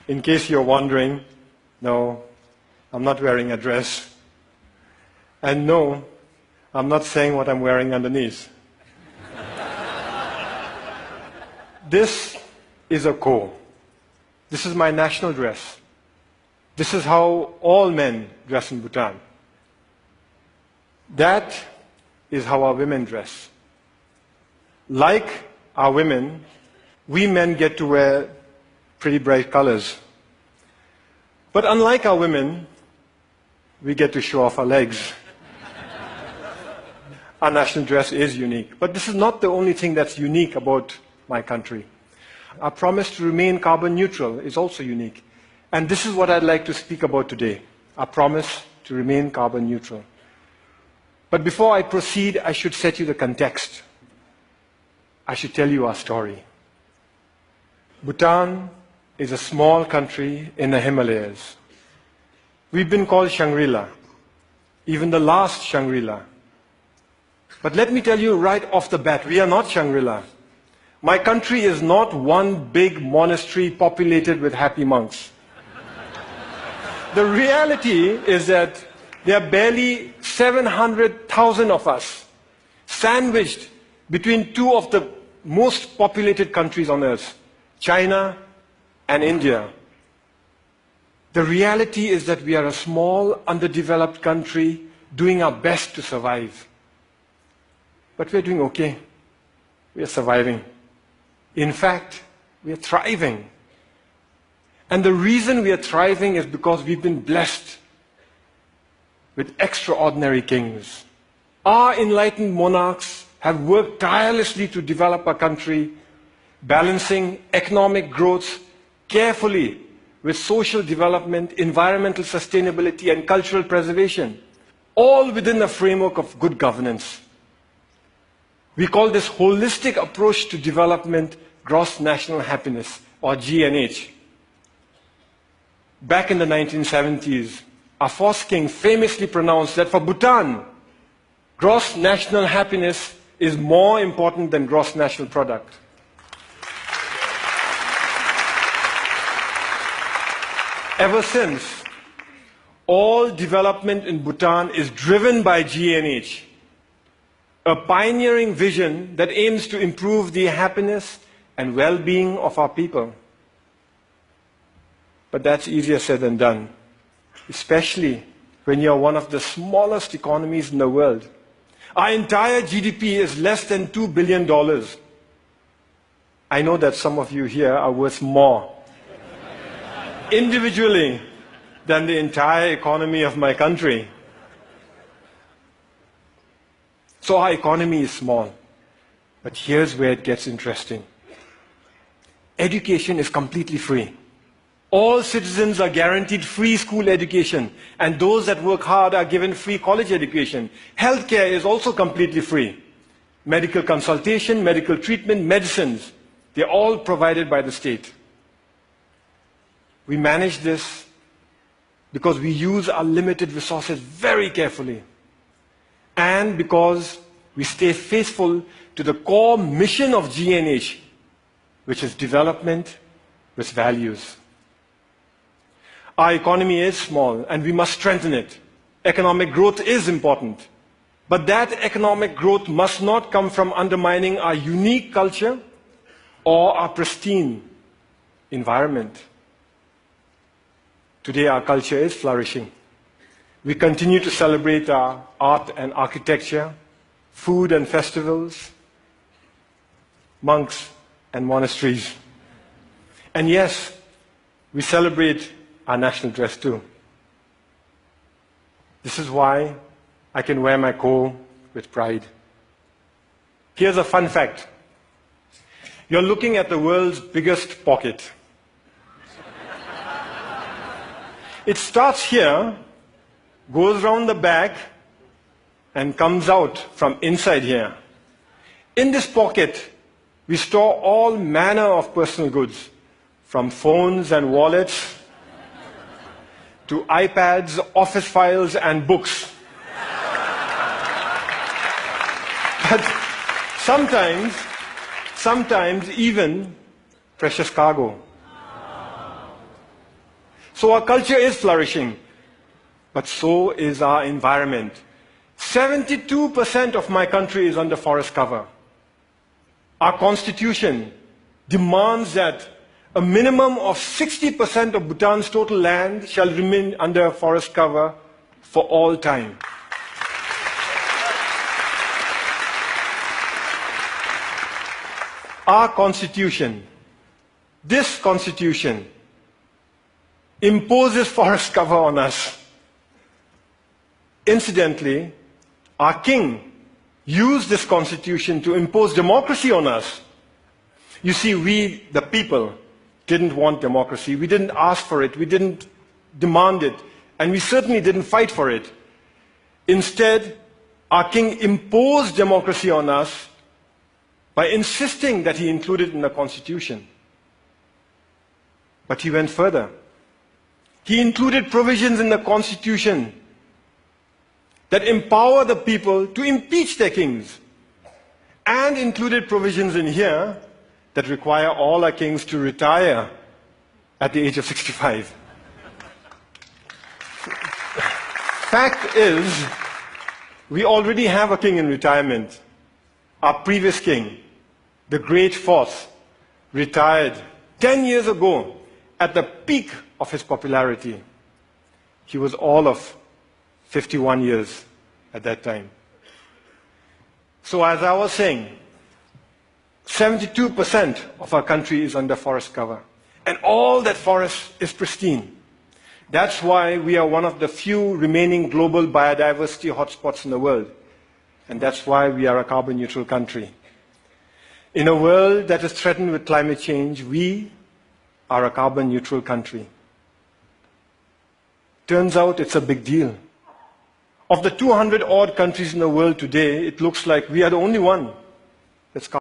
In case you're wondering, no, I'm not wearing a dress. And no, I'm not saying what I'm wearing underneath. This is a ko. This is my national dress. This is how all men dress in Bhutan. That is how our women dress. Like our women, we men get to wear pretty bright colors. But unlike our women, we get to show off our legs. Our national dress is unique. But this is not the only thing that's unique about my country. Our promise to remain carbon neutral is also unique. And this is what I'd like to speak about today, our promise to remain carbon neutral. But before I proceed, I should set you the context. I should tell you our story. Bhutan is a small country in the Himalayas. We've been called Shangri-La, even the last Shangri-La. But let me tell you right off the bat, we are not Shangri-La. My country is not one big monastery populated with happy monks. The reality is that there are barely 700,000 of us, sandwiched between two of the most populated countries on earth, China and India. The reality is that we are a small, underdeveloped country doing our best to survive. But we're doing okay. We are surviving. In fact, we are thriving. And the reason we are thriving is because we've been blessed with extraordinary kings. Our enlightened monarchs have worked tirelessly to develop our country, balancing economic growth carefully with social development, environmental sustainability, and cultural preservation, all within the framework of good governance. We call this holistic approach to development gross national happiness, or GNH. Back in the 1970s, our fourth king famously pronounced that for Bhutan, gross national happiness is more important than gross national product. Ever since, all development in Bhutan is driven by GNH, a pioneering vision that aims to improve the happiness and well-being of our people. But that's easier said than done, especially when you're one of the smallest economies in the world. Our entire GDP is less than $2 billion. I know that some of you here are worth more individually than the entire economy of my country. So our economy is small. But here's where it gets interesting. Education is completely free. All citizens are guaranteed free school education, and those that work hard are given free college education. Healthcare is also completely free. Medical consultation, medical treatment, medicines, they're all provided by the state. We manage this because we use our limited resources very carefully, and because we stay faithful to the core mission of GNH, which is development with values. Our economy is small, and we must strengthen it. Economic growth is important. But that economic growth must not come from undermining our unique culture or our pristine environment. Today, our culture is flourishing. We continue to celebrate our art and architecture, food and festivals, monks and monasteries. And yes, we celebrate our national dress too. This is why I can wear my ko with pride. Here's a fun fact. You're looking at the world's biggest pocket. It starts here, goes round the back, and comes out from inside here. In this pocket, we store all manner of personal goods, from phones and wallets to iPads, office files, and books. But sometimes even precious cargo. So our culture is flourishing, but so is our environment. 72% of my country is under forest cover. Our constitution demands that a minimum of 60% of Bhutan's total land shall remain under forest cover for all time. Our constitution, this constitution, imposes forest cover on us. Incidentally, our king used this constitution to impose democracy on us. You see, we, the people, didn't want democracy. We didn't ask for it. We didn't demand it. And we certainly didn't fight for it. Instead, our king imposed democracy on us by insisting that he include it in the constitution. But he went further. He included provisions in the constitution that empower the people to impeach their kings, and included provisions in here that require all our kings to retire at the age of 65. Fact is, we already have a king in retirement. Our previous king, the Great Fourth, retired 10 years ago at the peak of his popularity. He was all of 51 years at that time. So as I was saying, 72% of our country is under forest cover. And all that forest is pristine. That's why we are one of the few remaining global biodiversity hotspots in the world. And that's why we are a carbon neutral country. In a world that is threatened with climate change, we are a carbon neutral country. Turns out it's a big deal. Of the 200 odd countries in the world today, it looks like we are the only one that's